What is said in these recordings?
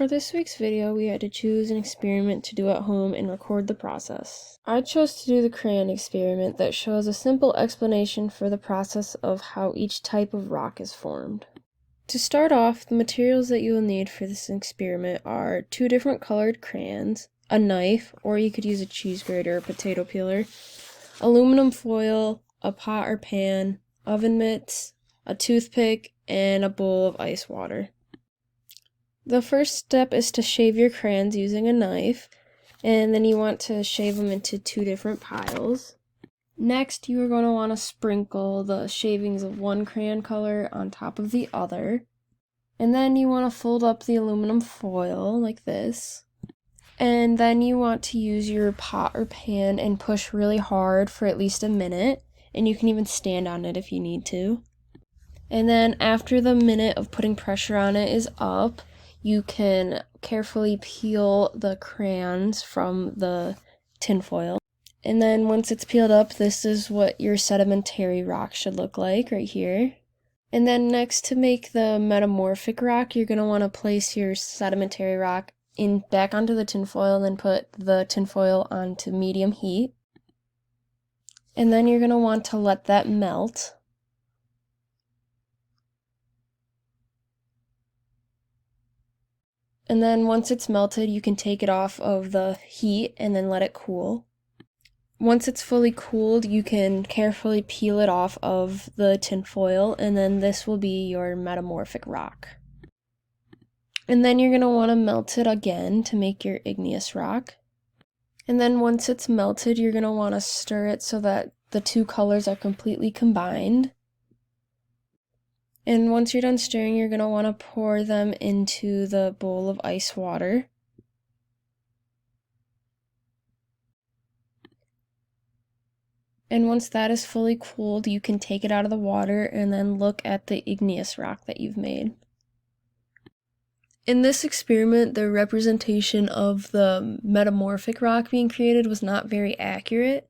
For this week's video, we had to choose an experiment to do at home and record the process. I chose to do the crayon experiment that shows a simple explanation for the process of how each type of rock is formed. To start off, the materials that you will need for this experiment are 2 different colored crayons, a knife, or you could use a cheese grater or potato peeler, aluminum foil, a pot or pan, oven mitts, a toothpick, and a bowl of ice water. The first step is to shave your crayons using a knife, and then you want to shave them into 2 different piles. Next, you are going to want to sprinkle the shavings of one crayon color on top of the other. And then you want to fold up the aluminum foil like this. And then you want to use your pot or pan and push really hard for at least a minute, and you can even stand on it if you need to. And then after the minute of putting pressure on it is up, you can carefully peel the crayons from the tinfoil. And then once it's peeled up, this is what your sedimentary rock should look like right here. And then next, to make the metamorphic rock, you're going to want to place your sedimentary rock back onto the tinfoil and then put the tinfoil onto medium heat. And then you're going to want to let that melt. And then once it's melted, you can take it off of the heat and then let it cool. Once it's fully cooled, you can carefully peel it off of the tinfoil, and then this will be your metamorphic rock. And then you're going to want to melt it again to make your igneous rock. And then once it's melted, you're going to want to stir it so that the 2 colors are completely combined. And once you're done stirring, you're going to want to pour them into the bowl of ice water. And once that is fully cooled, you can take it out of the water and then look at the igneous rock that you've made. In this experiment, the representation of the metamorphic rock being created was not very accurate.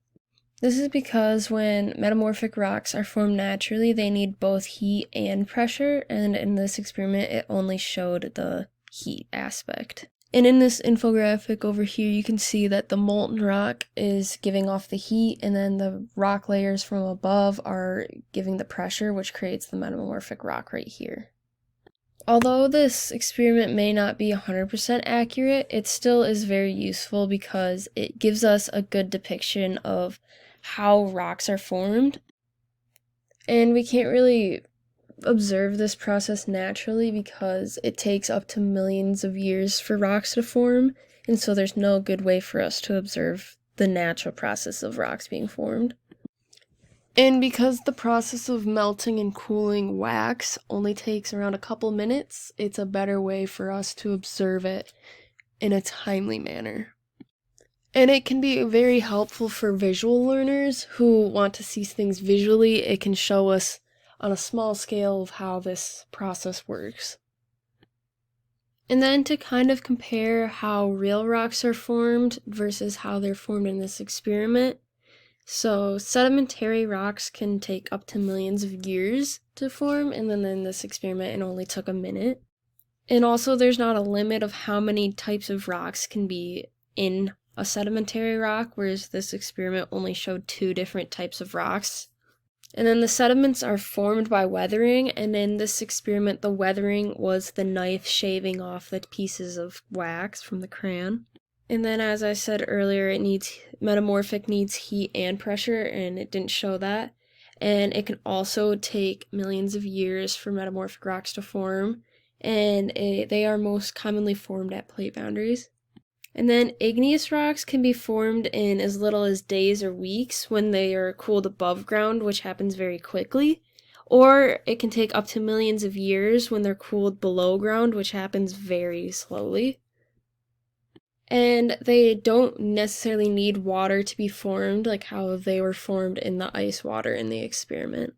This is because when metamorphic rocks are formed naturally, they need both heat and pressure, and in this experiment, it only showed the heat aspect. And in this infographic over here, you can see that the molten rock is giving off the heat, and then the rock layers from above are giving the pressure, which creates the metamorphic rock right here. Although this experiment may not be 100% accurate, it still is very useful because it gives us a good depiction of how rocks are formed. And we can't really observe this process naturally because it takes up to millions of years for rocks to form, and so there's no good way for us to observe the natural process of rocks being formed. And because the process of melting and cooling wax only takes around a couple minutes, it's a better way for us to observe it in a timely manner. And it can be very helpful for visual learners who want to see things visually. It can show us on a small scale of how this process works. And then to kind of compare how real rocks are formed versus how they're formed in this experiment. So sedimentary rocks can take up to millions of years to form, and then in this experiment it only took a minute. And also there's not a limit of how many types of rocks can be in a sedimentary rock, whereas this experiment only showed 2 different types of rocks. And then the sediments are formed by weathering, and in this experiment the weathering was the knife shaving off the pieces of wax from the crayon. And then as I said earlier, metamorphic needs heat and pressure, and it didn't show that. And it can also take millions of years for metamorphic rocks to form, and they are most commonly formed at plate boundaries. And then igneous rocks can be formed in as little as days or weeks when they are cooled above ground, which happens very quickly. Or it can take up to millions of years when they're cooled below ground, which happens very slowly. And they don't necessarily need water to be formed, like how they were formed in the ice water in the experiment.